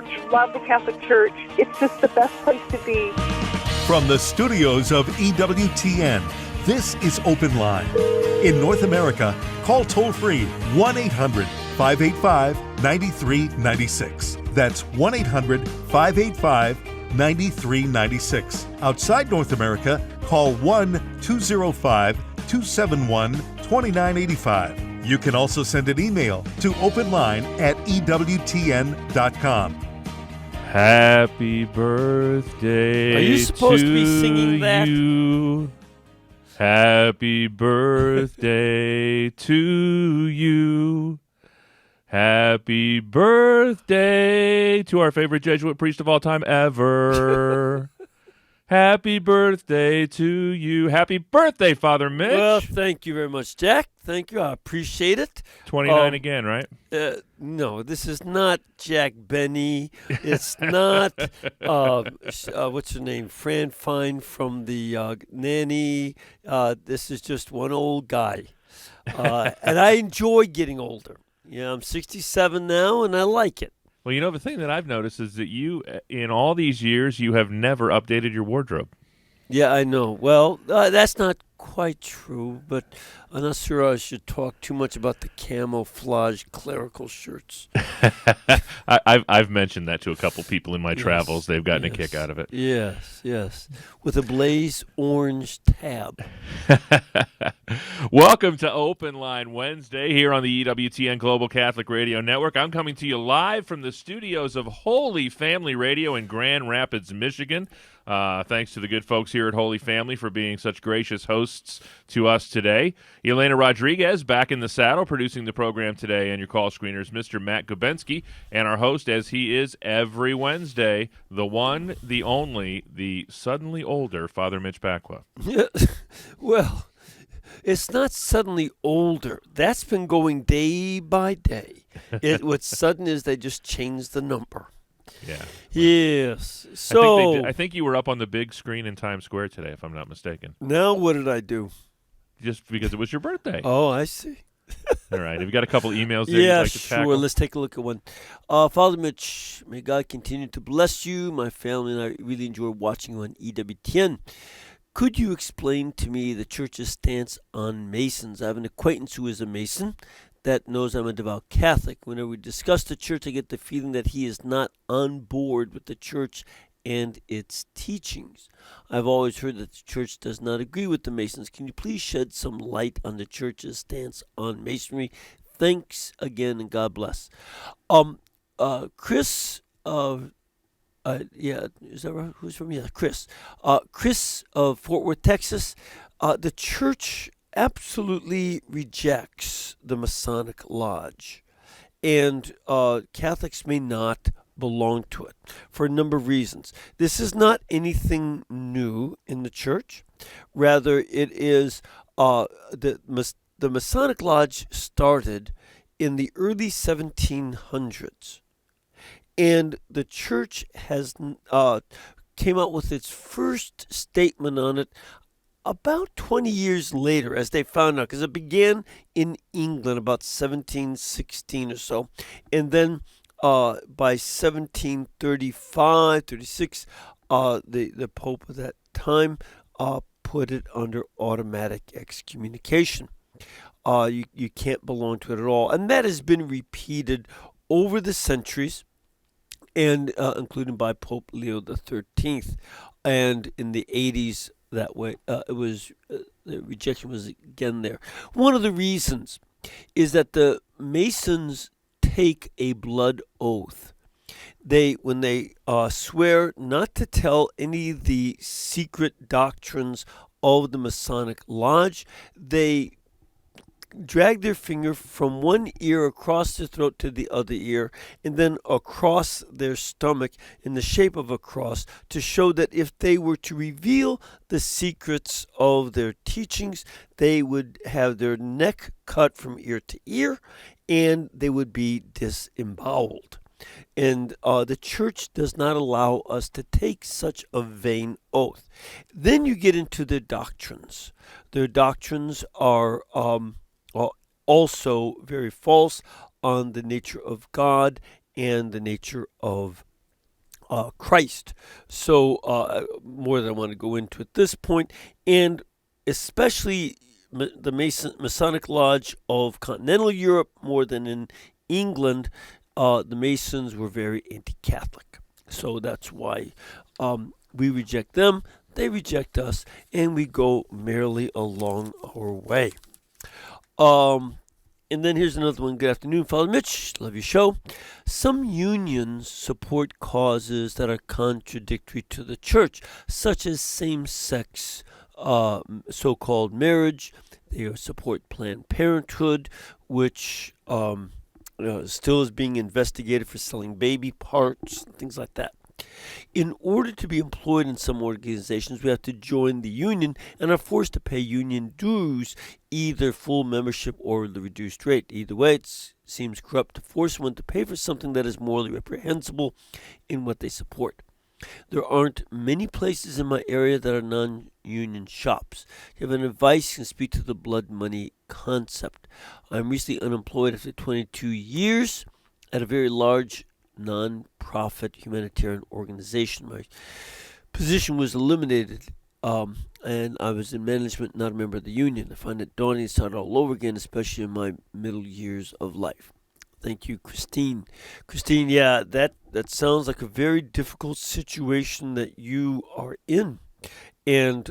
church, love the Catholic Church. It's just the best place to be. From the studios of EWTN, this is Open Line. In North America, call toll-free 1-800-585-9396. That's 1-800-585-9396. Outside North America, call 1-205-271-2985. You can also send an email to openline@ewtn.com. Happy birthday. Are you supposed to be singing that? You. Happy birthday to you. Happy birthday to our favorite Jesuit priest of all time ever. Happy birthday to you. Happy birthday, Father Mitch. Well, thank you very much, Jack. Thank you. I appreciate it. 29 again, right? No, this is not Jack Benny. It's not, what's her name? Fran Fine from the Nanny. This is just one old guy. And I enjoy getting older. Yeah, I'm 67 now, and I like it. Well, you know, the thing that I've noticed is that you, in all these years, you have never updated your wardrobe. Yeah, I know. Well, that's not quite true, but I'm not sure I should talk too much about the camouflage clerical shirts. I've mentioned that to a couple people in my travels. They've gotten a kick out of it. Yes. With a blaze orange tab. Welcome to Open Line Wednesday here on the EWTN Global Catholic Radio Network. I'm coming to you live from the studios of Holy Family Radio in Grand Rapids, Michigan. Thanks to the good folks here at Holy Family for being such gracious hosts to us today. Elena Rodriguez back in the saddle producing the program today, and your call screeners, Mr. Matt Gubensky, and our host, as he is every Wednesday, the one, the only, the suddenly older Father Mitch Pacwa. Well, it's not suddenly older. That's been going day by day. What's sudden is they just changed the number. Yeah. Yes. So I think you were up on the big screen in Times Square today, if I'm not mistaken. Now what did I do? Just because it was your birthday. Oh, I see. All right. Have you got a couple emails there Yeah, you'd like to tackle? sure. Let's take a look at one. Father Mitch, may God continue to bless you. My family and I really enjoy watching you on EWTN. Could you explain to me the Church's stance on Masons? I have an acquaintance who is a Mason that knows I'm a devout Catholic. Whenever we discuss the Church, I get the feeling that he is not on board with the Church and its teachings. I've always heard that the Church does not agree with the Masons. Can you please shed some light on the Church's stance on Masonry? Thanks again, and God bless. Chris, is that right? Who's from? Yeah, Chris. Chris of Fort Worth, Texas. The Church absolutely rejects the Masonic Lodge, and Catholics may not belong to it for a number of reasons. This is not anything new in the Church. Rather, it is the Masonic Lodge started in the early 1700s, and the Church has came out with its first statement on it about 20 years later, as they found out, because it began in England about 1716 or so, and then by 1735, 36, the Pope at that time put it under automatic excommunication. You can't belong to it at all, and that has been repeated over the centuries, and including by Pope Leo XIII, and in the 80s. That way, the rejection was again there. One of the reasons is that the Masons take a blood oath. When they swear not to tell any of the secret doctrines of the Masonic Lodge, they drag their finger from one ear across their throat to the other ear, and then across their stomach in the shape of a cross, to show that if they were to reveal the secrets of their teachings, they would have their neck cut from ear to ear, and they would be disemboweled. And the Church does not allow us to take such a vain oath. Then you get into their doctrines. Their doctrines are also very false on the nature of God and the nature of Christ. So more than I want to go into at this point, and especially the Masonic Lodge of continental Europe, more than in England, the Masons were very anti-Catholic. So that's why we reject them, they reject us, and we go merrily along our way. And then here's another one. Good afternoon, Father Mitch. Love your show. Some unions support causes that are contradictory to the church, such as same-sex so-called marriage. They support Planned Parenthood, which still is being investigated for selling baby parts, things like that. In order to be employed in some organizations, we have to join the union and are forced to pay union dues, either full membership or the reduced rate. Either way, it seems corrupt to force one to pay for something that is morally reprehensible in what they support. There aren't many places in my area that are non-union shops. If you have an advice, you can speak to the blood money concept. I'm recently unemployed after 22 years at a very large non-profit humanitarian organization. My position was eliminated, and I was in management, not a member of the union. I find it daunting to start all over again, especially in my middle years of life. Thank you, Christine. Christine, yeah, that sounds like a very difficult situation that you are in. And,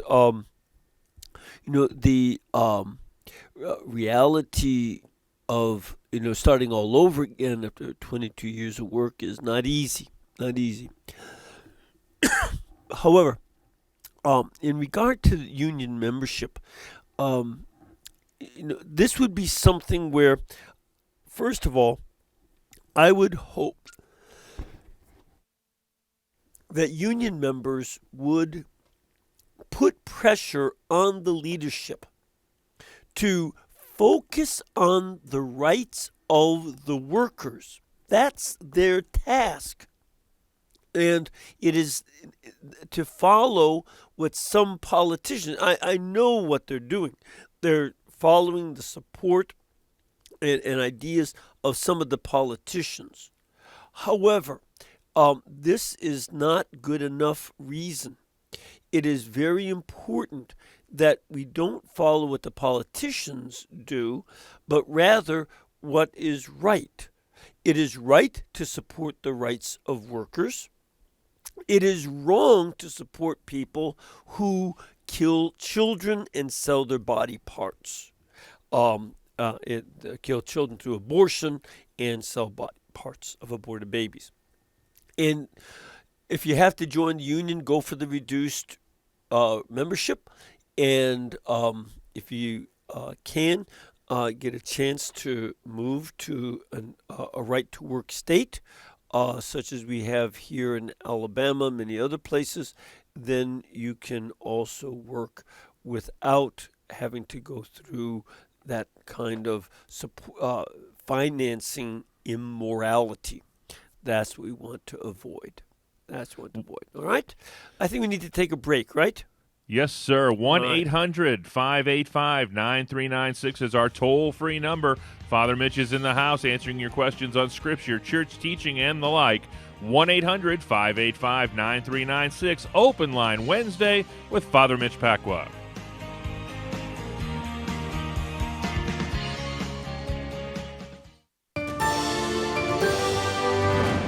the reality of starting all over again after 22 years of work is not easy. However, in regard to union membership, this would be something where, first of all, I would hope that union members would put pressure on the leadership to focus on the rights of the workers. That's their task. And it is to follow what some politicians, I know what they're doing. They're following the support and ideas of some of the politicians. However, this is not good enough reason. It is very important that we don't follow what the politicians do, but rather what is right. It is right to support the rights of workers. It is wrong to support people who kill children and sell their body parts. Kill children through abortion and sell body parts of aborted babies. And if you have to join the union, go for the reduced membership. And if you can get a chance to move to a right-to-work state, such as we have here in Alabama, many other places, then you can also work without having to go through that kind of financing immorality. That's what we want to avoid. All right? I think we need to take a break, right? Yes, sir. 1-800-585-9396 is our toll-free number. Father Mitch is in the house answering your questions on Scripture, church teaching, and the like. 1-800-585-9396. Open line Wednesday with Father Mitch Pacwa.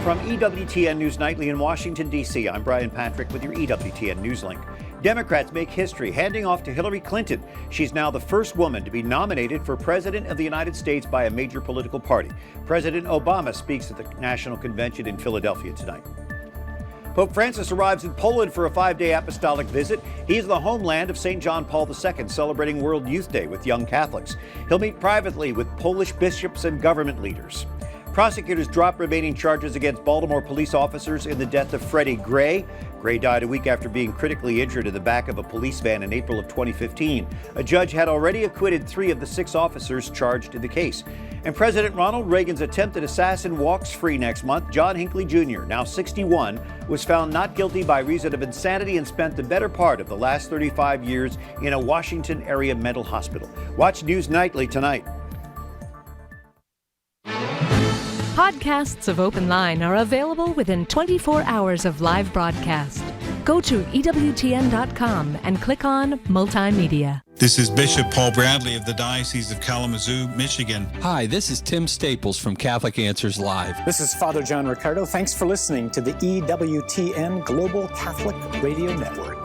From EWTN News Nightly in Washington, D.C., I'm Brian Patrick with your EWTN Newslink. Democrats make history, handing off to Hillary Clinton. She's now the first woman to be nominated for President of the United States by a major political party. President Obama speaks at the National Convention in Philadelphia tonight. Pope Francis arrives in Poland for a 5-day apostolic visit. He's the homeland of St. John Paul II, celebrating World Youth Day with young Catholics. He'll meet privately with Polish bishops and government leaders. Prosecutors drop remaining charges against Baltimore police officers in the death of Freddie Gray. Gray died a week after being critically injured in the back of a police van in April of 2015. A judge had already acquitted 3 of the 6 officers charged in the case. And President Ronald Reagan's attempted assassin walks free next month. John Hinckley Jr., now 61, was found not guilty by reason of insanity and spent the better part of the last 35 years in a Washington area mental hospital. Watch News Nightly tonight. Podcasts of Open Line are available within 24 hours of live broadcast. Go to EWTN.com and click on Multimedia. This is Bishop Paul Bradley of the Diocese of Kalamazoo, Michigan. Hi, this is Tim Staples from Catholic Answers Live. This is Father John Riccardo. Thanks for listening to the EWTN Global Catholic Radio Network.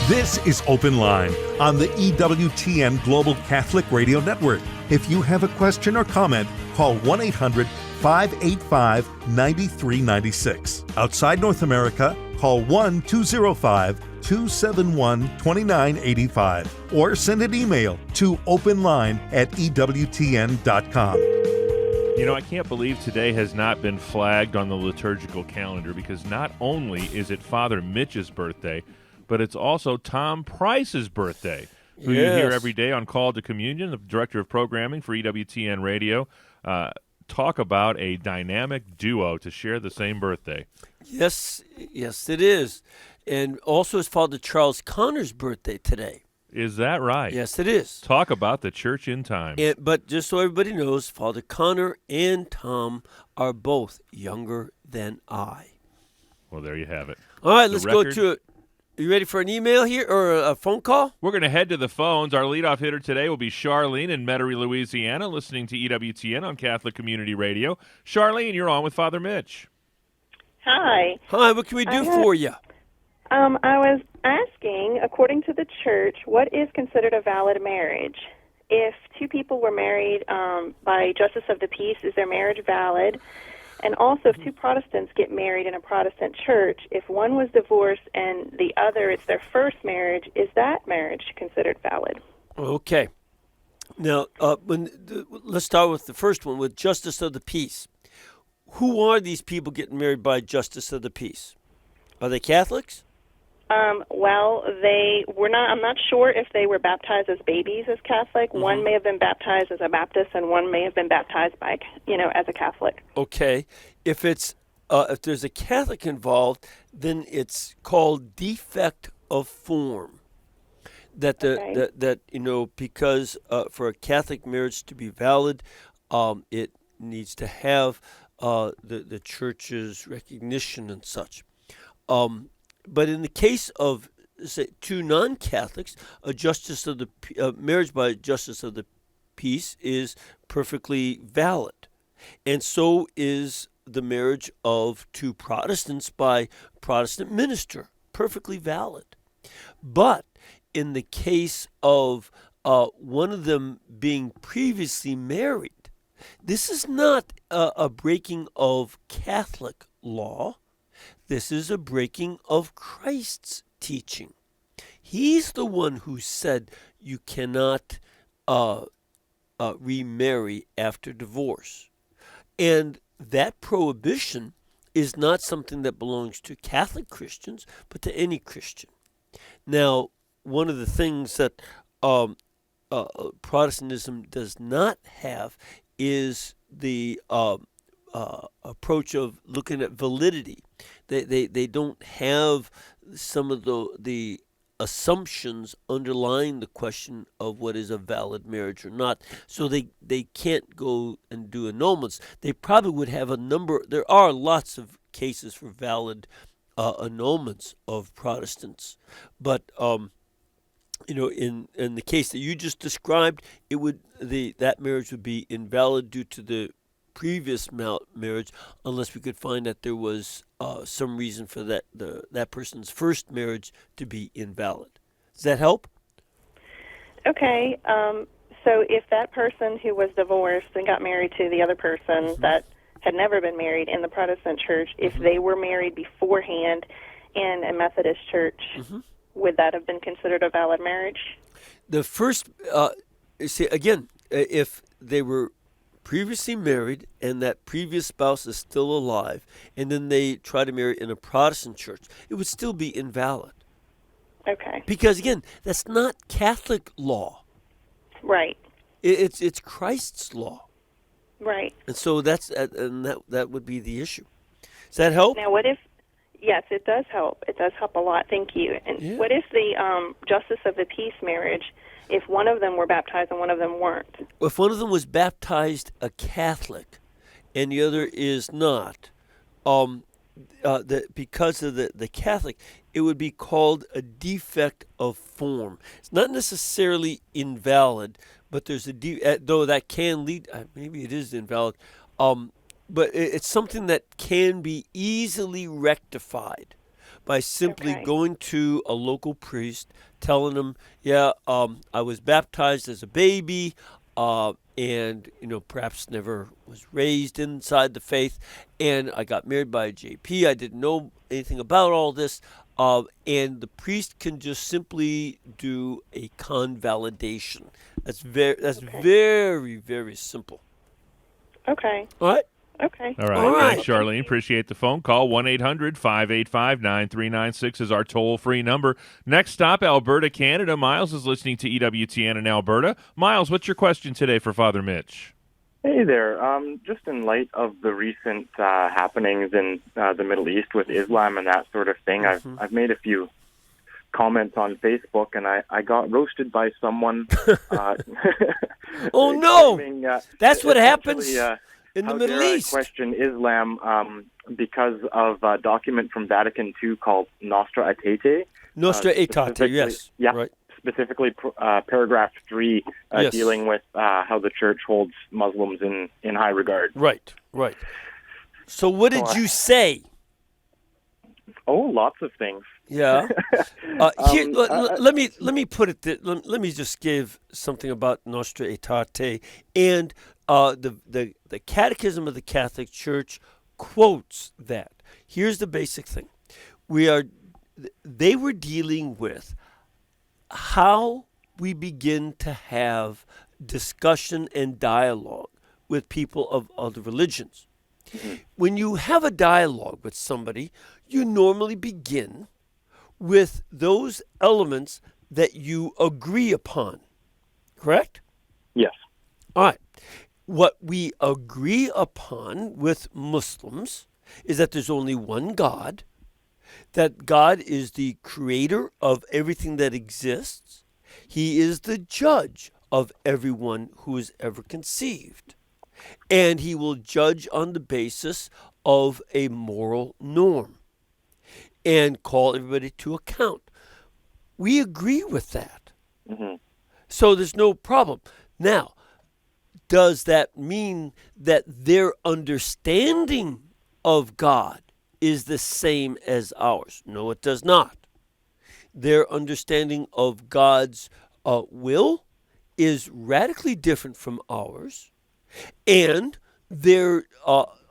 This is Open Line on the EWTN Global Catholic Radio Network. If you have a question or comment, call 1-800-585-9396. Outside North America, call 1-205-271-2985 or send an email to openline@ewtn.com. You know, I can't believe today has not been flagged on the liturgical calendar, because not only is it Father Mitch's birthday, but it's also Tom Price's birthday, who you hear every day on Call to Communion, the director of programming for EWTN Radio. Talk about a dynamic duo to share the same birthday. Yes, it is. And also it's Father Charles Connor's birthday today. Is that right? Yes, it is. Talk about the church in time. But just so everybody knows, Father Connor and Tom are both younger than I. Well, there you have it. All right, let's go to it. Are you ready for an email here or a phone call? We're going to head to the phones. Our leadoff hitter today will be Charlene in Metairie, Louisiana, listening to EWTN on Catholic Community Radio. Charlene, you're on with Father Mitch. Hi. Hi, what can we do for you? I was asking, according to the church, what is considered a valid marriage? If two people were married by justice of the peace, is their marriage valid? And also, if two Protestants get married in a Protestant church, if one was divorced and the other, it's their first marriage, is that marriage considered valid? Okay. Now, let's start with the first one, with justice of the peace. Who are these people getting married by justice of the peace? Are they Catholics? Well, they were not. I'm not sure if they were baptized as babies as Catholic. Mm-hmm. One may have been baptized as a Baptist, and one may have been baptized by, as a Catholic. Okay. If there's a Catholic involved, then it's called defect of form. Because for a Catholic marriage to be valid, it needs to have the church's recognition and such. But in the case of, say, two non-Catholics, a justice of the marriage by justice of the peace is perfectly valid, and so is the marriage of two Protestants by Protestant minister, perfectly valid. But in the case of one of them being previously married, this is not a breaking of Catholic law. This is a breaking of Christ's teaching. He's the one who said you cannot remarry after divorce. And that prohibition is not something that belongs to Catholic Christians, but to any Christian. Now, one of the things that Protestantism does not have is the approach of looking at validity. They don't have some of the assumptions underlying the question of what is a valid marriage or not. So they can't go and do annulments. They probably would have a number. There are lots of cases for valid annulments of Protestants, but in the case that you just described, that marriage would be invalid due to the previous marriage, unless we could find that there was some reason for that person's first marriage to be invalid. Does that help? Okay. So if that person who was divorced and got married to the other person mm-hmm. that had never been married in the Protestant church, if mm-hmm. they were married beforehand in a Methodist church, mm-hmm. would that have been considered a valid marriage? The first, if they were previously married and that previous spouse is still alive, and then they try to marry in a Protestant church, it would still be invalid. Okay. Because again, that's not Catholic law. Right. It's Christ's law. Right. And so that would be the issue. Does that help? Now, what if Yes, it does help. It does help a lot. Thank you. And what if the Justice of the Peace marriage, if one of them were baptized and one of them weren't? If one of them was baptized a Catholic and the other is not, because of the Catholic, it would be called a defect of form. It's not necessarily invalid, but there's though that can lead, maybe it is invalid, but it's something that can be easily rectified by simply going to a local priest, telling them, I was baptized as a baby, and perhaps never was raised inside the faith, and I got married by a JP. I didn't know anything about all this, and the priest can just simply do a convalidation. That's very, very simple. Okay. All right. Okay. All right. Thanks, Charlene. Appreciate the phone call. 1-800-585-9396 is our toll-free number. Next stop, Alberta, Canada. Miles is listening to EWTN in Alberta. Miles, what's your question today for Father Mitch? Hey there. Just in light of the recent happenings in the Middle East with Islam and that sort of thing, I've made a few comments on Facebook, and I got roasted by someone. Oh, no! Claiming, that's what happens in the Middle East. Question Islam because of a document from Vatican II called Nostra Aetate. Nostra Aetate, yes. Yeah, right. Specifically paragraph 3, dealing with how the church holds Muslims in high regard. Right. So what did you say? Oh, lots of things. Yeah. Let me put it. Let me just give something about Nostra Aetate, and the Catechism of the Catholic Church quotes that. Here's the basic thing: they were dealing with how we begin to have discussion and dialogue with people of other religions. Mm-hmm. When you have a dialogue with somebody, you normally begin with those elements that you agree upon, correct? Yes. All right. What we agree upon with Muslims is that there's only one God, that God is the creator of everything that exists. He is the judge of everyone who is ever conceived. And he will judge on the basis of a moral norm and call everybody to account. We agree with that. Mm-hmm. So there's no problem. Now, does that mean that their understanding of God is the same as ours? No, it does not. Their understanding of God's will is radically different from ours, and their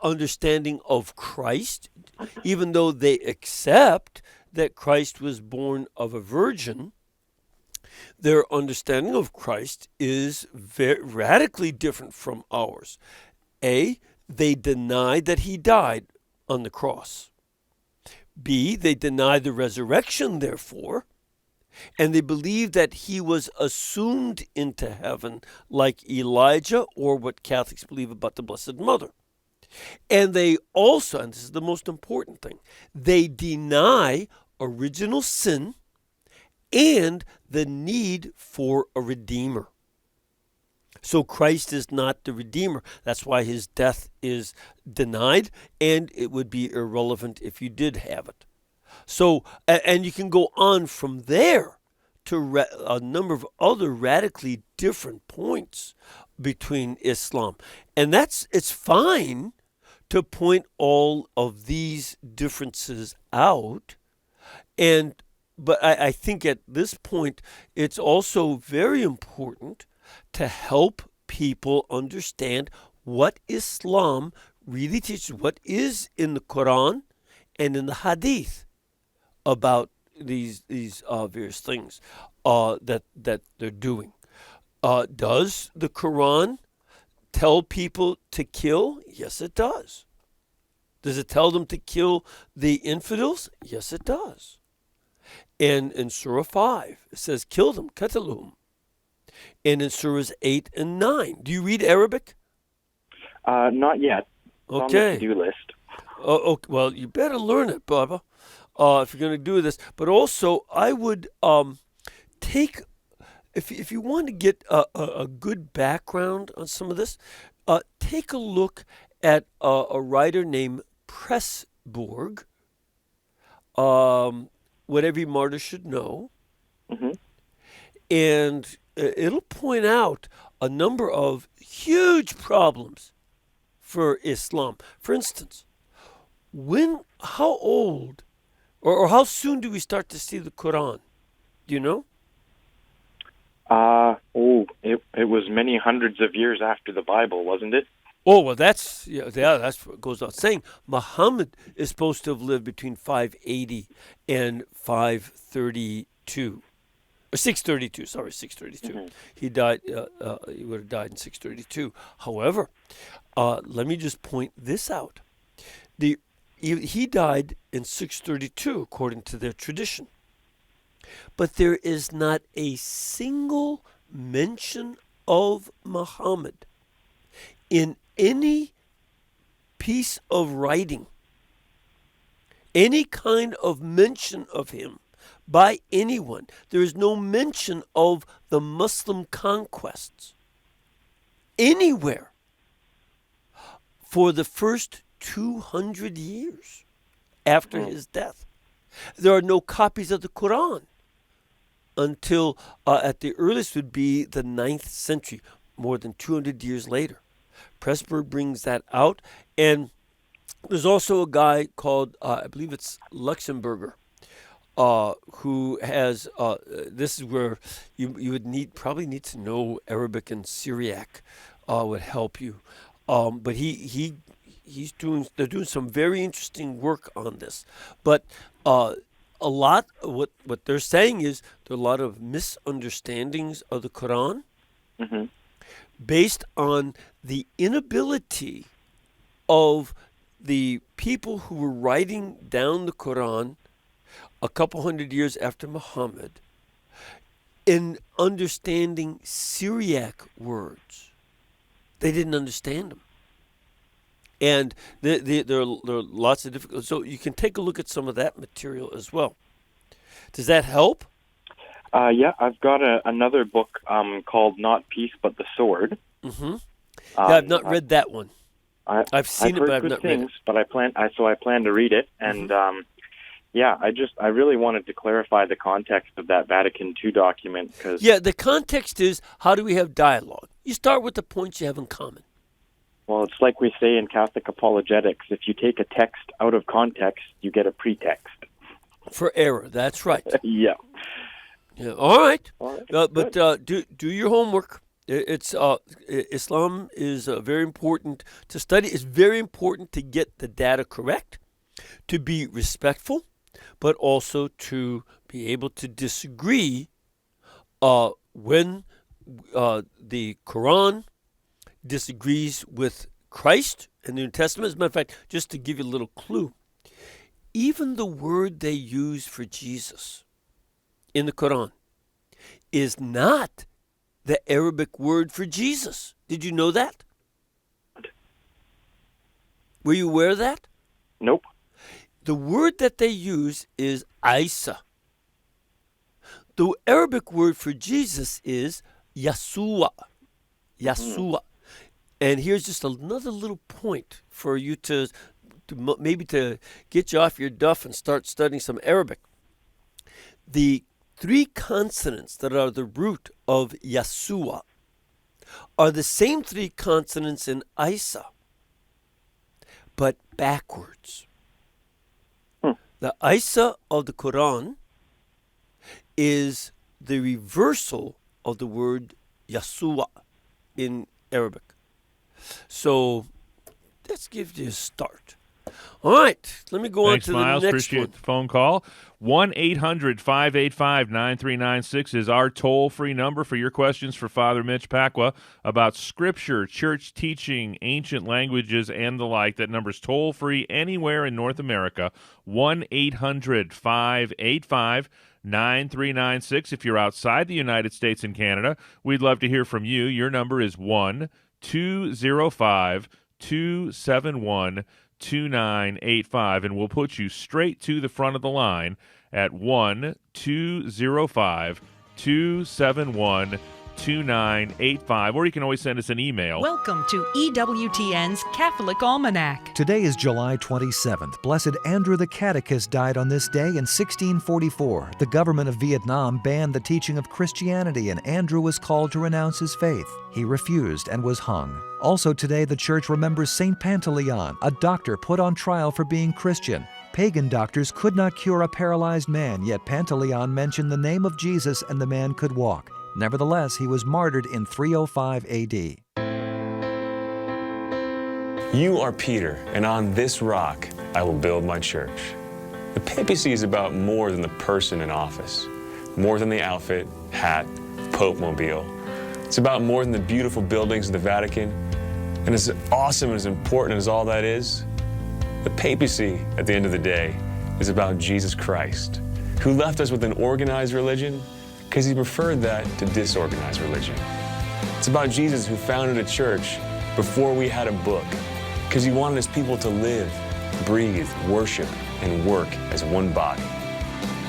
understanding of Christ, even though they accept that Christ was born of a virgin, their understanding of Christ is very radically different from ours. A, they deny that he died on the cross. B, they deny the resurrection, therefore, and they believe that he was assumed into heaven like Elijah, or what Catholics believe about the Blessed Mother. And they also, and this is the most important thing, they deny original sin and the need for a Redeemer. So Christ is not the Redeemer. That's why his death is denied, and it would be irrelevant if you did have it. So, and you can go on from there to a number of other radically different points between Islam. And it's fine to point all of these differences out. But I think at this point, it's also very important to help people understand what Islam really teaches, what is in the Quran and in the Hadith about these various things that they're doing. Does the Quran tell people to kill? Yes, it does. Does it tell them to kill the infidels? Yes, it does. And in Surah 5, it says, kill them, qataluhum. And in Surahs 8 and 9. Do you read Arabic? Not yet. Okay. It's on the to-do list. Oh, okay. Well, you better learn it, Bubba, if you're going to do this. But also, I would take, if you want to get a good background on some of this, take a look at a writer named Pressburg, What Every Martyr Should Know. Mm-hmm. And it'll point out a number of huge problems for Islam. For instance, how old or how soon do we start to see the Quran? Do you know? It was many hundreds of years after the Bible, wasn't it? Oh, well, that's what goes without saying. Muhammad is supposed to have lived between 580 and 532. Or 632, sorry, 632. Mm-hmm. He died. He would have died in 632. However, let me just point this out: he died in 632, according to their tradition. But there is not a single mention of Muhammad in any piece of writing, any kind of mention of him by anyone. There is no mention of the Muslim conquests anywhere for the first 200 years after his death. There are no copies of the Quran until at the earliest would be the 9th century, more than 200 years later. Pressburg brings that out. And there's also a guy called, I believe it's Luxemburger, who has, this is where you would probably need to know Arabic and Syriac would help you. But they're doing some very interesting work on this. But a lot, what they're saying is there are a lot of misunderstandings of the Quran based on the inability of the people who were writing down the Quran a couple hundred years after Muhammad in understanding Syriac words. They didn't understand them. And there are lots of difficult. So you can take a look at some of that material as well. Does that help? Yeah, I've got another book called Not Peace But the Sword. Mm-hmm. Yeah, I've not read that one. I've seen it, but I've not read it. But I plan to read it, and I really wanted to clarify the context of that Vatican II document because the context is how do we have dialogue? You start with the points you have in common. Well, it's like we say in Catholic apologetics: if you take a text out of context, you get a pretext for error. That's right. Yeah. Yeah. All right. But do your homework. It's Islam is very important to study. It's very important to get the data correct, to be respectful, but also to be able to disagree when the Quran disagrees with Christ and the New Testament. As a matter of fact, just to give you a little clue, even the word they use for Jesus in the Quran is not the Arabic word for Jesus. Did you know that? Were you aware of that? Nope. The word that they use is Isa. The Arabic word for Jesus is Yasua. Yasua. And here's just another little point for you to maybe to get you off your duff and start studying some Arabic. The 3 consonants that are the root of Yasua are the same 3 consonants in Isa, but backwards. The Isa of the Quran is the reversal of the word Yasua in Arabic. So let's give you a start. All right, let me go on to Miles. the next Appreciate one. The phone call. 1-800-585-9396 is our toll-free number for your questions for Father Mitch Pacwa about Scripture, church teaching, ancient languages, and the like. That number's toll-free anywhere in North America. 1-800-585-9396. If you're outside the United States and Canada, we'd love to hear from you. Your number is 1-205-271 2985, and we'll put you straight to the front of the line at 1-205-271-2985, or you can always send us an email. Welcome to EWTN's Catholic Almanac. Today is July 27th. Blessed Andrew the Catechist died on this day in 1644. The government of Vietnam banned the teaching of Christianity, and Andrew was called to renounce his faith. He refused and was hung. Also today, the church remembers Saint Pantaleon, a doctor put on trial for being Christian. Pagan doctors could not cure a paralyzed man, yet Pantaleon mentioned the name of Jesus and the man could walk. Nevertheless, he was martyred in 305 A.D. You are Peter, and on this rock I will build my church. The papacy is about more than the person in office, more than the outfit, hat, Pope mobile. It's about more than the beautiful buildings of the Vatican. And as awesome and as important as all that is, the papacy, at the end of the day, is about Jesus Christ, who left us with an organized religion because he preferred that to disorganized religion. It's about Jesus, who founded a church before we had a book, because he wanted his people to live, breathe, worship, and work as one body.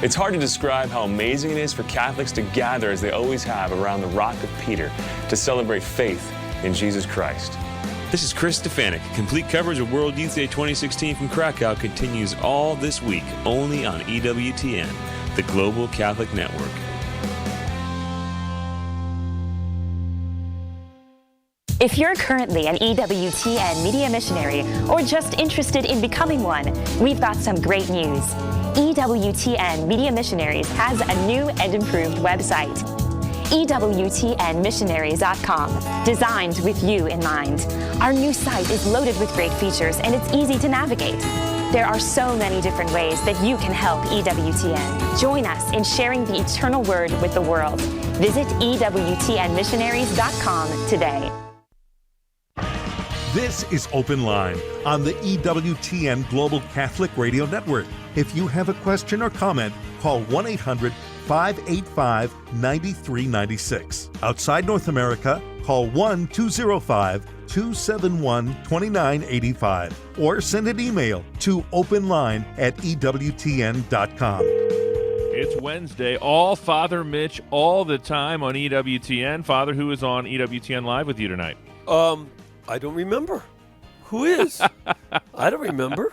It's hard to describe how amazing it is for Catholics to gather, as they always have, around the Rock of Peter to celebrate faith in Jesus Christ. This is Chris Stefanik. Complete coverage of World Youth Day 2016 from Krakow continues all this week, only on EWTN, the Global Catholic Network. If you're currently an EWTN media missionary or just interested in becoming one, we've got some great news. EWTN Media Missionaries has a new and improved website, EWTNmissionaries.com, designed with you in mind. Our new site is loaded with great features and it's easy to navigate. There are so many different ways that you can help EWTN. Join us in sharing the eternal word with the world. Visit EWTNmissionaries.com today. This is Open Line on the EWTN Global Catholic Radio Network. If you have a question or comment, call 1-800-585-9396. Outside North America, call 1-205-271-2985 or send an email to openline@ewtn.com. It's Wednesday, all Father Mitch, all the time on EWTN. Father, who is on EWTN Live with you tonight? I don't remember. Who is? I don't remember.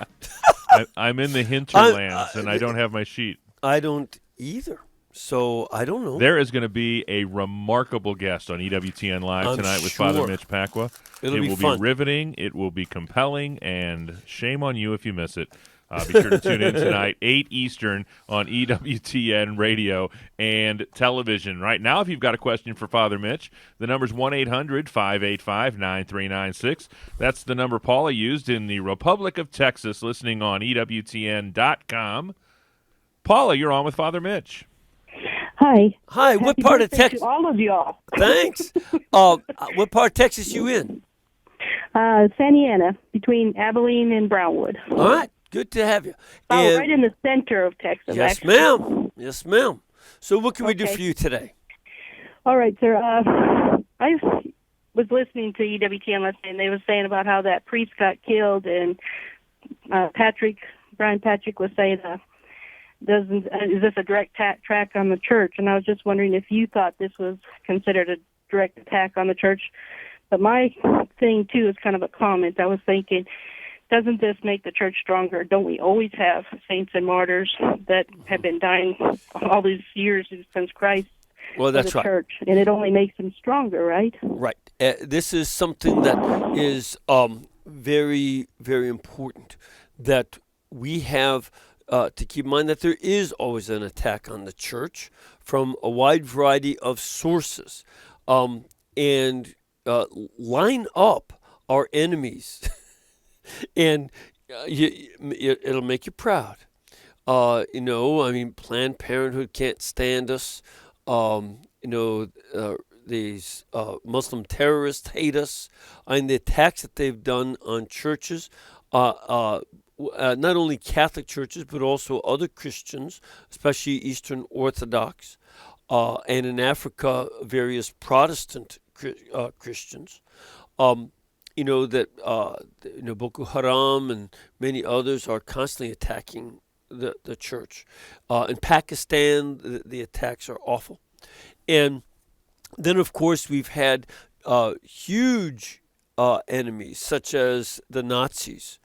I'm in the hinterlands, and I don't have my sheet. I don't either, so I don't know. There is going to be a remarkable guest on EWTN Live tonight with Father Mitch Pacwa. It will be riveting, it will be compelling, and shame on you if you miss it. Be sure to tune in tonight, 8 Eastern on EWTN Radio and television. Right now, if you've got a question for Father Mitch, the number's 1-800-585-9396. That's the number Paula used in the Republic of Texas, listening on EWTN.com. Paula, you're on with Father Mitch. Hi. Hi, what part of Texas? All of y'all. Thanks. What part of Texas you in? Santa Ana, between Abilene and Brownwood. All right. Good to have you. Right in the center of Texas. Yes, actually. ma'am. Yes, ma'am. So what can we do for you today? All right, sir. I was listening to EWTN last night, and they were saying about how that priest got killed, and Brian Patrick was saying, is this a direct attack on the church? And I was just wondering if you thought this was considered a direct attack on the church. But my thing, too, is kind of a comment. I was thinking, doesn't this make the church stronger? Don't we always have saints and martyrs that have been dying all these years since Christ? Well, that's right. Church, and it only makes them stronger, right? Right. This is something that is very, very important, that we have to keep in mind that there is always an attack on the church from a wide variety of sources, and line up our enemies. And it'll make you proud. Planned Parenthood can't stand us. These Muslim terrorists hate us. And the attacks that they've done on churches, not only Catholic churches, but also other Christians, especially Eastern Orthodox, and in Africa, various Protestant Christians. that Boko Haram and many others are constantly attacking the church. In Pakistan, the attacks are awful. And then, of course, we've had huge enemies, such as the Nazis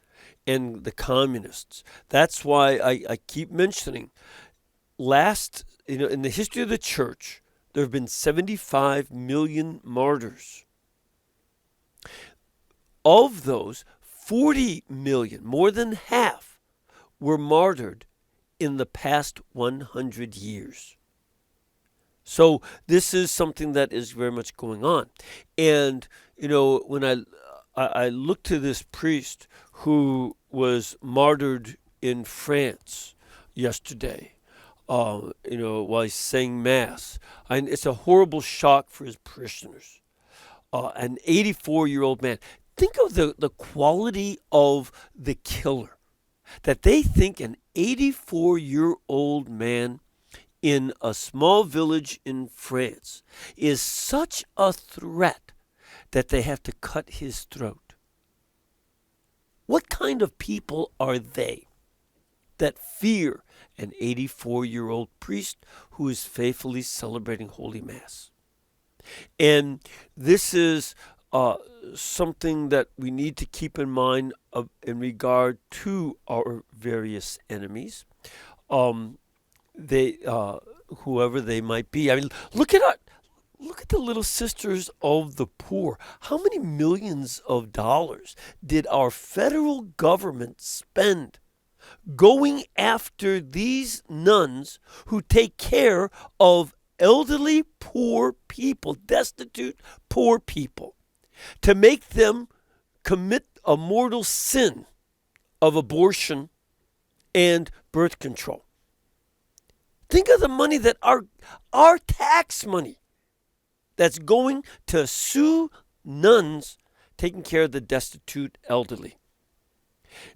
and the communists. That's why I keep mentioning, in the history of the church, there have been 75 million martyrs. Of those, 40 million, more than half, were martyred in the past 100 years. So this is something that is very much going on. And, when I looked to this priest who was martyred in France yesterday, while he's saying Mass, and it's a horrible shock for his parishioners. An 84-year-old man. Think of the quality of the killer, that they think an 84-year-old man in a small village in France is such a threat that they have to cut his throat. What kind of people are they that fear an 84-year-old priest who is faithfully celebrating Holy Mass? And this is something that we need to keep in mind in regard to our various enemies, whoever they might be. I mean, look at the Little Sisters of the Poor. How many millions of dollars did our federal government spend going after these nuns who take care of elderly poor people, destitute poor people, to make them commit a mortal sin of abortion and birth control? Think of the money that our tax money that's going to sue nuns taking care of the destitute elderly.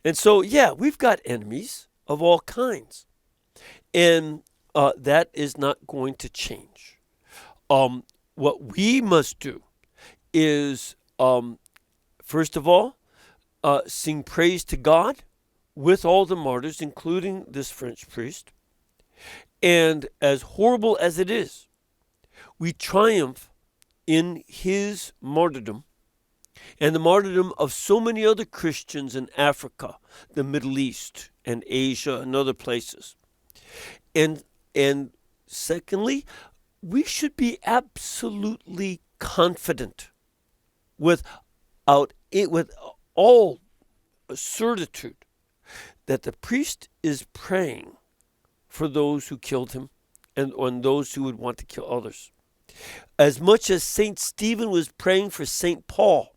And so, we've got enemies of all kinds. And that is not going to change. What we must do is, first of all, sing praise to God with all the martyrs, including this French priest. And as horrible as it is, we triumph in his martyrdom and the martyrdom of so many other Christians in Africa, the Middle East, and Asia, and other places. And secondly, we should be absolutely confident with all certitude that the priest is praying for those who killed him and on those who would want to kill others. As much as St. Stephen was praying for St. Paul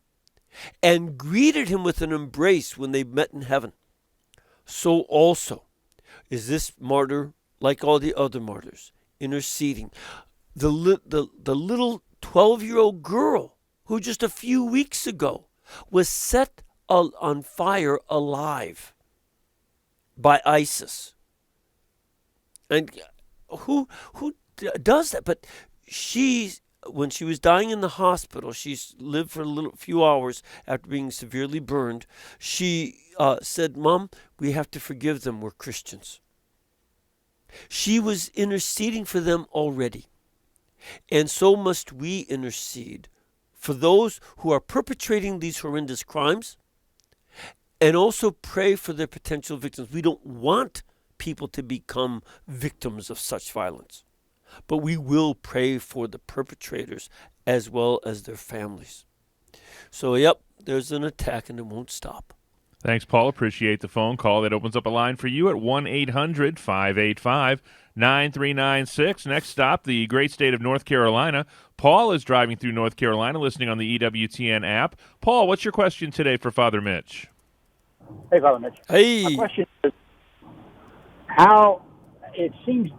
and greeted him with an embrace when they met in heaven, so also is this martyr, like all the other martyrs, interceding. The little 12-year-old girl who just a few weeks ago was set on fire alive by ISIS. And who does that? But when she was dying in the hospital, she lived for a few hours after being severely burned. She said, "Mom, we have to forgive them. We're Christians." She was interceding for them already. And so must we intercede for those who are perpetrating these horrendous crimes, and also pray for their potential victims. We don't want people to become victims of such violence, but we will pray for the perpetrators as well as their families. So, there's an attack and it won't stop. Thanks, Paul. Appreciate the phone call. That opens up a line for you at 1-800-585-9396. Next stop, the great state of North Carolina. Paul is driving through North Carolina, listening on the EWTN app. Paul, what's your question today for Father Mitch? Hey, Father Mitch. Hey. My question is, how it seems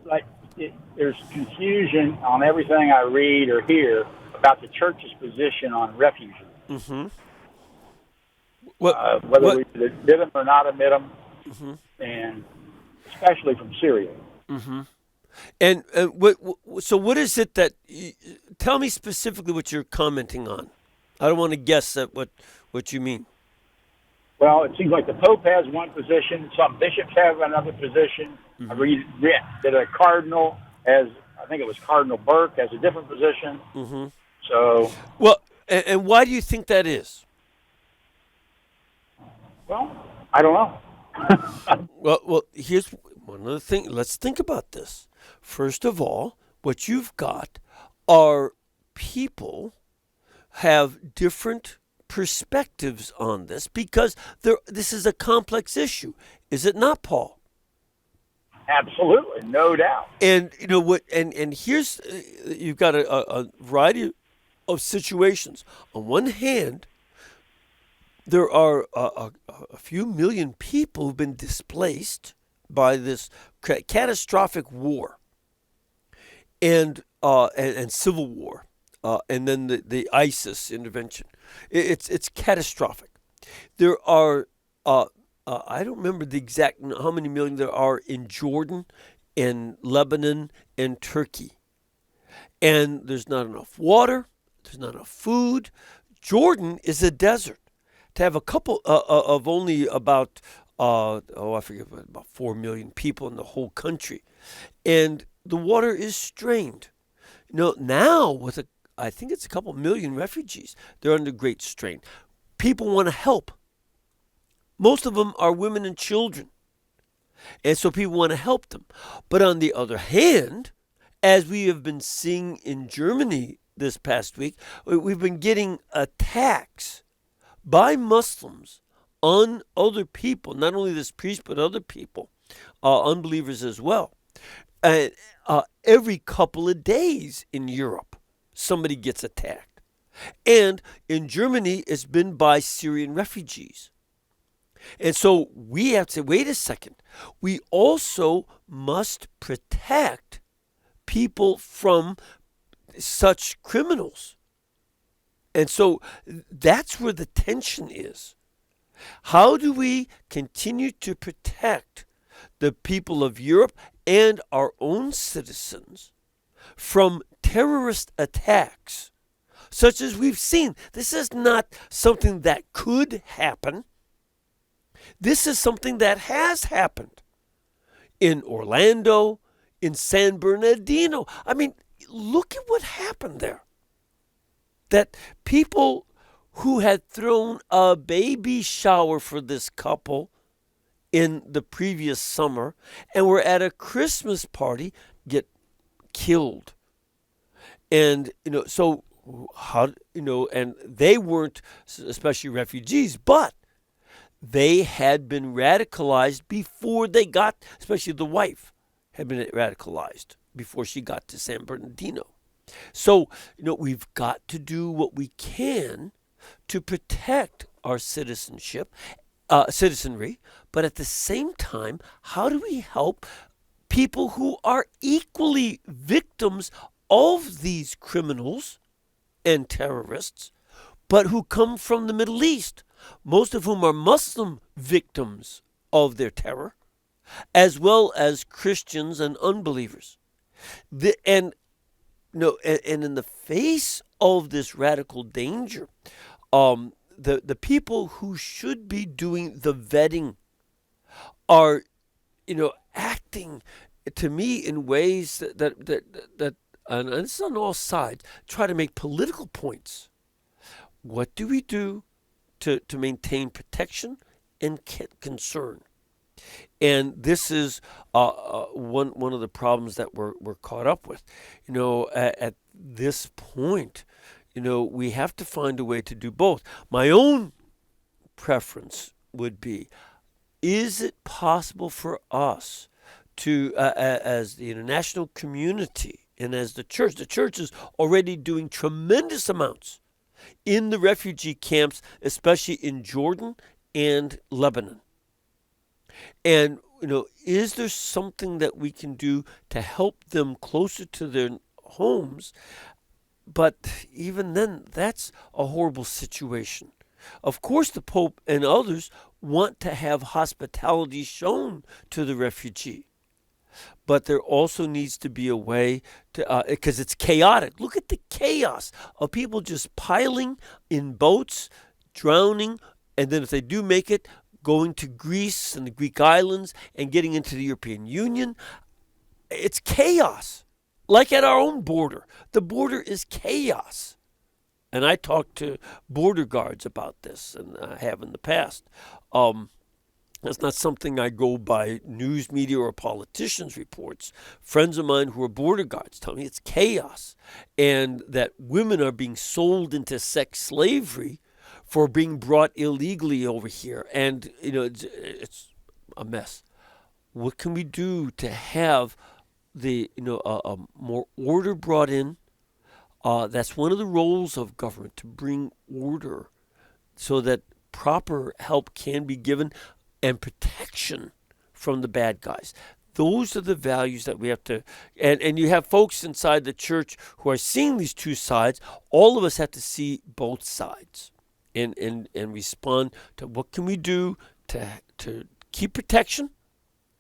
like there's confusion on everything I read or hear about the church's position on refugees. Mm-hmm. Whether we admit them or not admit them, and especially from Syria. Mm-hmm. And so what is it that... tell me specifically what you're commenting on. I don't want to guess at what you mean. Well, it seems like the Pope has one position. Some bishops have another position. Mm-hmm. I read that a cardinal has, I think it was Cardinal Burke, has a different position. Mm-hmm. So, well, and why do you think that is? Well, I don't know. well, here's one other thing. Let's think about this. First of all, what you've got are people have different perspectives on this because this is a complex issue, is it not, Paul? Absolutely, no doubt. And you know what? And here's you've got a variety of situations. On one hand, there are a few million people who've been displaced by this catastrophic war and civil war, and then the ISIS intervention. It's catastrophic. There are I don't remember the exact how many million there are in Jordan, and Lebanon, and Turkey, and there's not enough water. There's not enough food. Jordan is a desert. To have a couple of only about I forget, about 4 million people in the whole country, and the water is strained. Now with I think it's a couple million refugees, they're under great strain. People want to help. Most of them are women and children, and so people want to help them. But on the other hand, as we have been seeing in Germany this past week, we've been getting attacks by Muslims on other people, not only this priest, but other people, unbelievers as well. Every couple of days in Europe, somebody gets attacked. And in Germany, it's been by Syrian refugees. And so we have to say, wait a second. We also must protect people from such criminals. And so that's where the tension is. How do we continue to protect the people of Europe and our own citizens from terrorist attacks, such as we've seen? This is not something that could happen. This is something that has happened in Orlando, in San Bernardino. I mean, look at what happened there. That people who had thrown a baby shower for this couple in the previous summer and were at a Christmas party get killed. And, so how, and they weren't especially refugees, but they had been radicalized before they got, especially the wife had been radicalized before she got to San Bernardino. So, we've got to do what we can to protect our citizenry, but at the same time, how do we help people who are equally victims of these criminals and terrorists, but who come from the Middle East, most of whom are Muslim victims of their terror, as well as Christians and unbelievers? And in the face of this radical danger, the people who should be doing the vetting are, acting to me in ways that and it's on all sides, try to make political points. What do we do to maintain protection and concern? And this is one of the problems that we're caught up with. At this point, we have to find a way to do both. My own preference would be, is it possible for us to, as the international community and as the church is already doing tremendous amounts in the refugee camps, especially in Jordan and Lebanon. And, is there something that we can do to help them closer to their homes? But even then, that's a horrible situation. Of course, the Pope and others want to have hospitality shown to the refugee. But there also needs to be a way to, because it's chaotic. Look at the chaos of people just piling in boats, drowning, and then if they do make it, going to Greece and the Greek islands and getting into the European Union. It's chaos. Like at our own border. The border is chaos. And I talked to border guards about this, and I have in the past. That's not something I go by news media or politicians' reports. Friends of mine who are border guards tell me it's chaos, and that women are being sold into sex slavery for being brought illegally over here. And, it's a mess. What can we do to have the more order brought in? That's one of the roles of government, to bring order so that proper help can be given and protection from the bad guys. Those are the values that we have to, and you have folks inside the church who are seeing these two sides. All of us have to see both sides and respond to what can we do to keep protection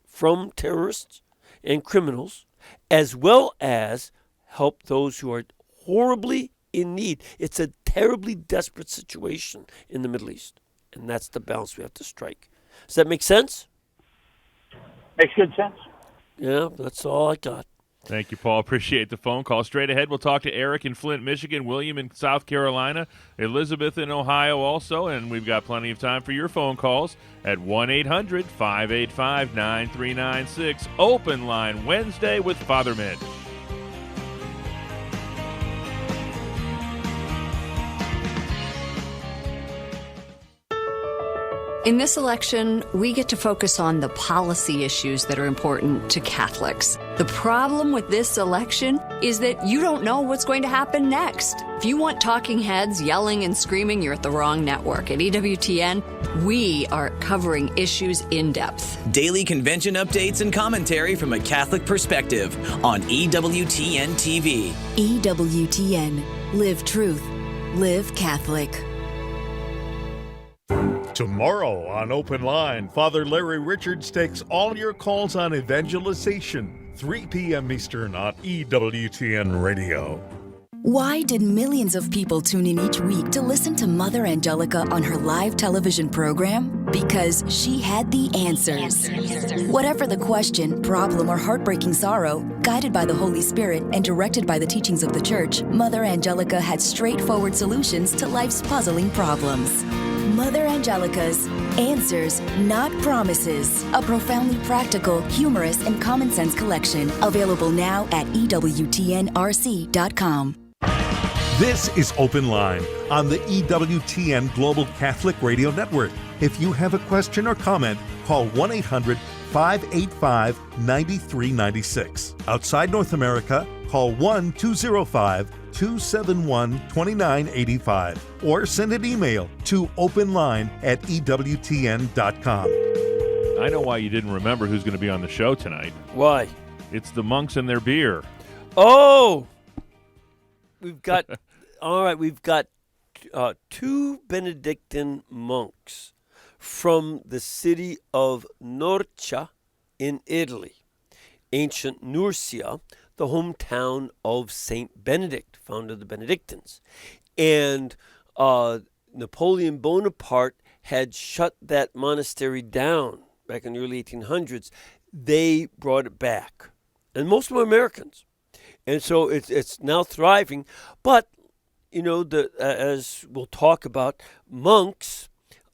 from terrorists and criminals, as well as help those who are horribly in need. It's a terribly desperate situation in the Middle East, and that's the balance we have to strike. Does that make sense? Makes good sense. Yeah, that's all I got. Thank you, Paul. Appreciate the phone call. Straight ahead, we'll talk to Eric in Flint, Michigan, William in South Carolina, Elizabeth in Ohio also, and we've got plenty of time for your phone calls at 1-800-585-9396. Open Line Wednesday with Father Mitch. In this election, we get to focus on the policy issues that are important to Catholics. The problem with this election is that you don't know what's going to happen next. If you want talking heads yelling and screaming, you're at the wrong network. At EWTN, we are covering issues in depth. Daily convention updates and commentary from a Catholic perspective on EWTN TV. EWTN. Live truth. Live Catholic. Tomorrow on Open Line, Father Larry Richards takes all your calls on evangelization, 3 p.m. Eastern on EWTN Radio. Why did millions of people tune in each week to listen to Mother Angelica on her live television program? Because she had the answers. Whatever the question, problem, or heartbreaking sorrow, guided by the Holy Spirit and directed by the teachings of the Church, Mother Angelica had straightforward solutions to life's puzzling problems. Mother Angelica's Answers, Not Promises, a profoundly practical, humorous, and common sense collection. Available now at EWTNRC.com. This is Open Line on the EWTN Global Catholic Radio Network. If you have a question or comment, call 1-800-585-9396. Outside North America, call 1-205-271-2985 or send an email to openline@ewtn.com. I know why you didn't remember who's going to be on the show tonight. Why? It's the monks and their beer. Oh! We've got, all right, we've got two Benedictine monks from the city of Norcia in Italy, ancient Nursia, the hometown of Saint Benedict, founder of the Benedictines. And Napoleon Bonaparte had shut that monastery down back in the early 1800s. They brought it back. And most of them are Americans. And so it's now thriving. But, as we'll talk about, monks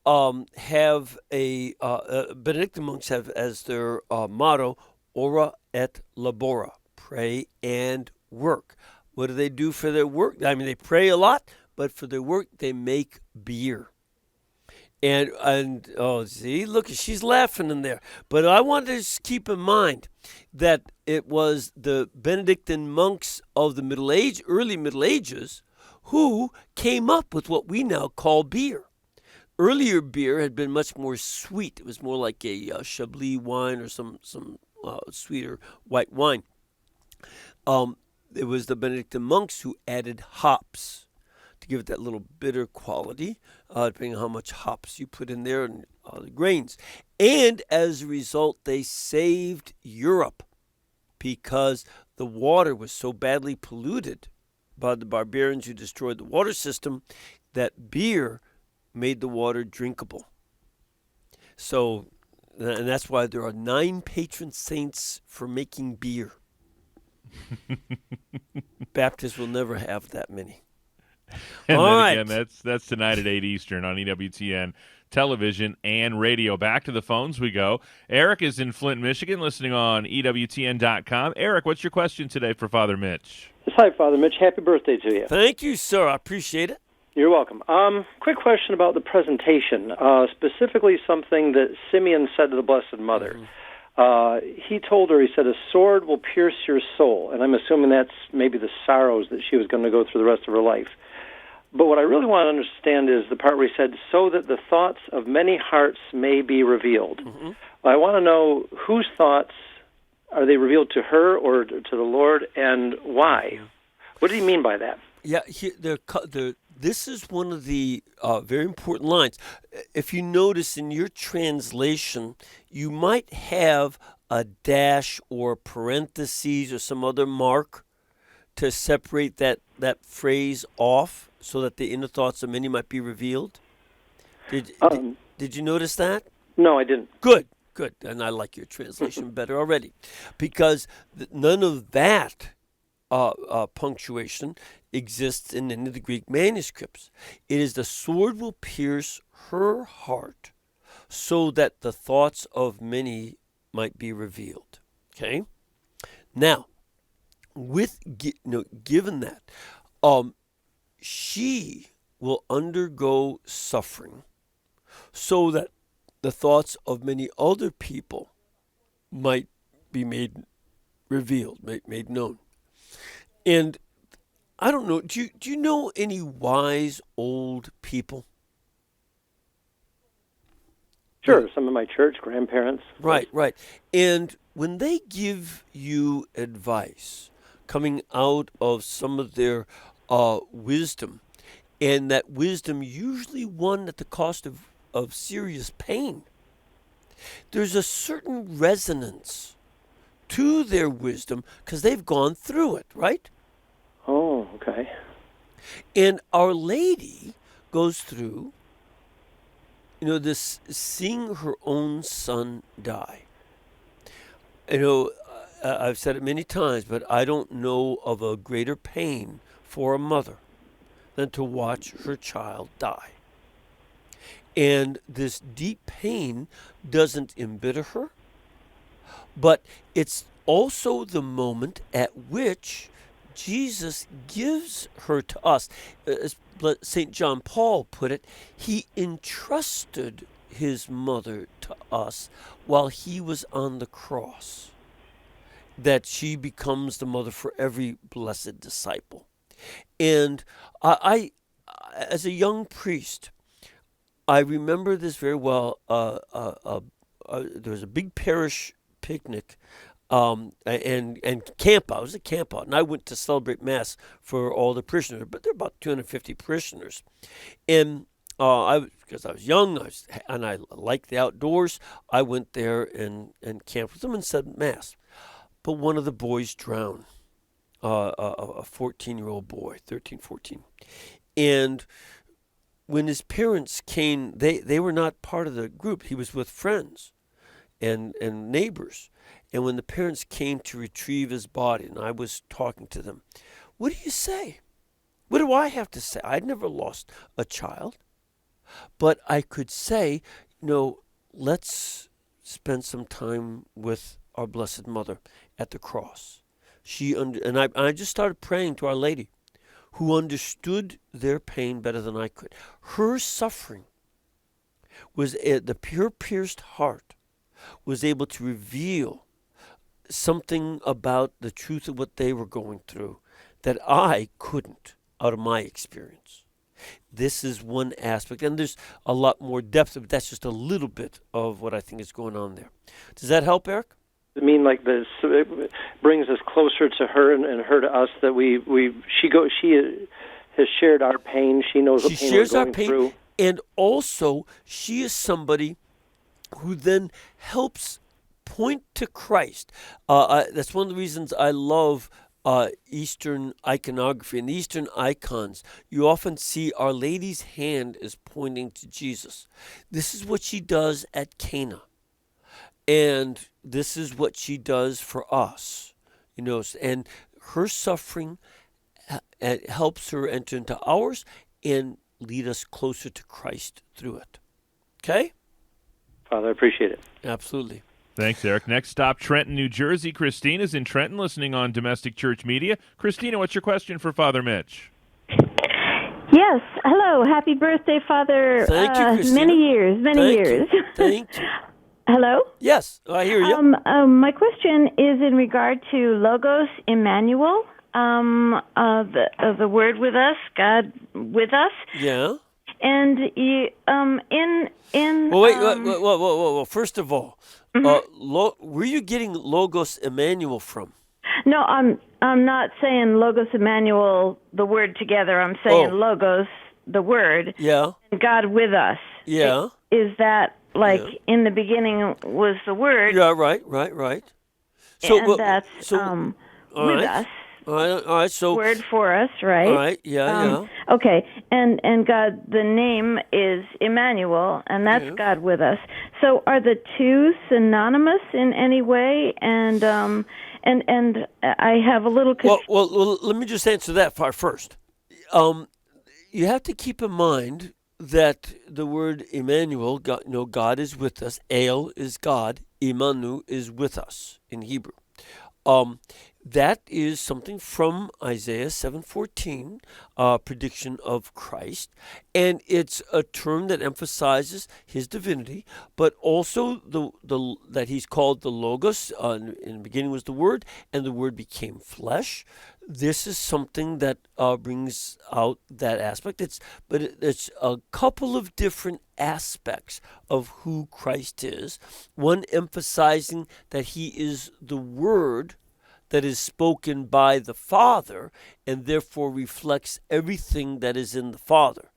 have Benedictine monks have as their motto, ora et labora, pray and work. What do they do for their work? I mean, they pray a lot, but for their work, they make beer. And see, look, she's laughing in there. But I want to just keep in mind that it was the Benedictine monks of the early Middle Ages, who came up with what we now call beer. Earlier beer had been much more sweet. It was more like a Chablis wine or some sweeter white wine. It was the Benedictine monks who added hops to give it that little bitter quality, depending on how much hops you put in there and the grains. And as a result, they saved Europe because the water was so badly polluted by the barbarians who destroyed the water system that beer made the water drinkable. So, and that's why there are 9 patron saints for making beer. Baptists will never have that many. And All then right. again, that's tonight at 8 Eastern on EWTN television and radio. Back to the phones we go. Eric is in Flint, Michigan, listening on EWTN.com. Eric, what's your question today for Father Mitch? Hi, Father Mitch. Happy birthday to you. Thank you, sir. I appreciate it. You're welcome. Quick question about the presentation, specifically something that Simeon said to the Blessed Mother. He told her, he said, a sword will pierce your soul. And I'm assuming that's maybe the sorrows that she was going to go through the rest of her life. But what I really want to understand is the part where he said, so that the thoughts of many hearts may be revealed. I want to know whose thoughts are they revealed to her or to the Lord, and why? What do you mean by that? Yeah, this is one of the very important lines. If you notice in your translation, you might have a dash or parentheses or some other mark to separate that phrase off so that the inner thoughts of many might be revealed. Did you notice that? No, I didn't. Good. And I like your translation better already, because none of that punctuation exists in any of the Greek manuscripts. It is the sword will pierce her heart so that the thoughts of many might be revealed. Okay? Now, given that, she will undergo suffering so that the thoughts of many other people might be made revealed, made known. And I don't know, do you know any wise old people? Sure, some of my church grandparents. Right. And when they give you advice coming out of some of their wisdom, and that wisdom usually won at the cost of serious pain, there's a certain resonance to their wisdom because they've gone through it, right? Oh, okay. And Our Lady goes through, this seeing her own son die. I've said it many times, but I don't know of a greater pain for a mother than to watch her child die. And this deep pain doesn't embitter her, but it's also the moment at which Jesus gives her to us. As St. John Paul put it, he entrusted his mother to us while he was on the cross, that she becomes the mother for every blessed disciple. And I as a young priest, I remember this very well. There was a big parish picnic and camp out. It was a camp out, and I went to celebrate Mass for all the parishioners, but there were about 250 parishioners. And because I was young and I liked the outdoors, I went there and camped with them and said Mass. But one of the boys drowned, a 14-year-old boy, 13, 14. And when his parents came, they were not part of the group. He was with friends and neighbors. And when the parents came to retrieve his body, and I was talking to them, what do you say? What do I have to say? I'd never lost a child. But I could say, let's spend some time with our Blessed Mother at the cross. I just started praying to Our Lady, who understood their pain better than I could. Her suffering was the pure pierced heart was able to reveal something about the truth of what they were going through that I couldn't out of my experience. This is one aspect, and there's a lot more depth, but that's just a little bit of what I think is going on there. Does that help, Eric? I mean, like this, it brings us closer to her and her to us. That she has shared our pain. She knows what pain we're going through, and also she is somebody who then helps point to Christ. That's one of the reasons I love Eastern iconography. In the Eastern icons, you often see Our Lady's hand is pointing to Jesus. This is what she does at Cana. And this is what she does for us. And her suffering helps her enter into ours and lead us closer to Christ through it. Okay? Father, I appreciate it. Absolutely. Thanks, Eric. Next stop, Trenton, New Jersey. Christina's in Trenton listening on Domestic Church Media. Christina, what's your question for Father Mitch? Yes. Hello. Happy birthday, Father. Thank you, Christina. Many years. Thank you. Hello? Yes, I hear you. My question is in regard to Logos Emmanuel, the word with us, God with us. Yeah. And you, whoa. First of all, where are you getting Logos Emmanuel from? No, I'm not saying Logos Emmanuel, the word together. I'm saying Logos, the word. Yeah. And God with us. Yeah. Is that in the beginning was the word? Yeah, right. So, and that's with us. All right. So word for us, right? All right. Yeah. Okay, and God, the name is Emmanuel, and that's God with us. So, are the two synonymous in any way? And I have a little. Well, let me just answer that part first. You have to keep in mind that the word Emmanuel, God is with us. El is God. Imanu is with us in Hebrew. That is something from Isaiah 7:14, prediction of Christ, and it's a term that emphasizes his divinity, but also that he's called the Logos. In the beginning was the Word, and the Word became flesh. This is something that brings out that aspect. It's a couple of different aspects of who Christ is. One emphasizing that he is the Word that is spoken by the Father and therefore reflects everything that is in the Father,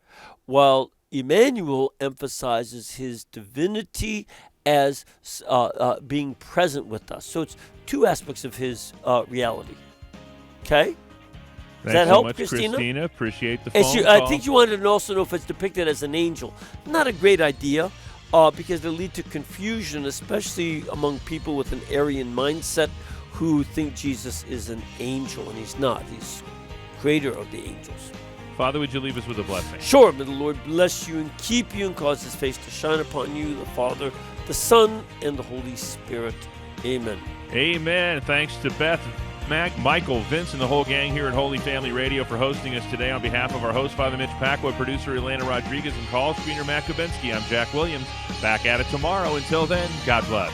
while Emmanuel emphasizes his divinity as being present with us. So it's two aspects of his reality. Okay? Does that help, much, Christina? Appreciate the phone call. I think you wanted to also know if it's depicted as an angel. Not a great idea, because it'll lead to confusion, especially among people with an Aryan mindset who think Jesus is an angel, and he's not. He's creator of the angels. Father, would you leave us with a blessing? Sure. May the Lord bless you and keep you and cause his face to shine upon you, the Father, the Son, and the Holy Spirit. Amen. Amen. Thanks to Beth, Michael, Vince, and the whole gang here at Holy Family Radio for hosting us today. On behalf of our host, Father Mitch Pacwa, producer Elena Rodriguez, and call screener Matt Kubinski, I'm Jack Williams. Back at it tomorrow. Until then, God bless.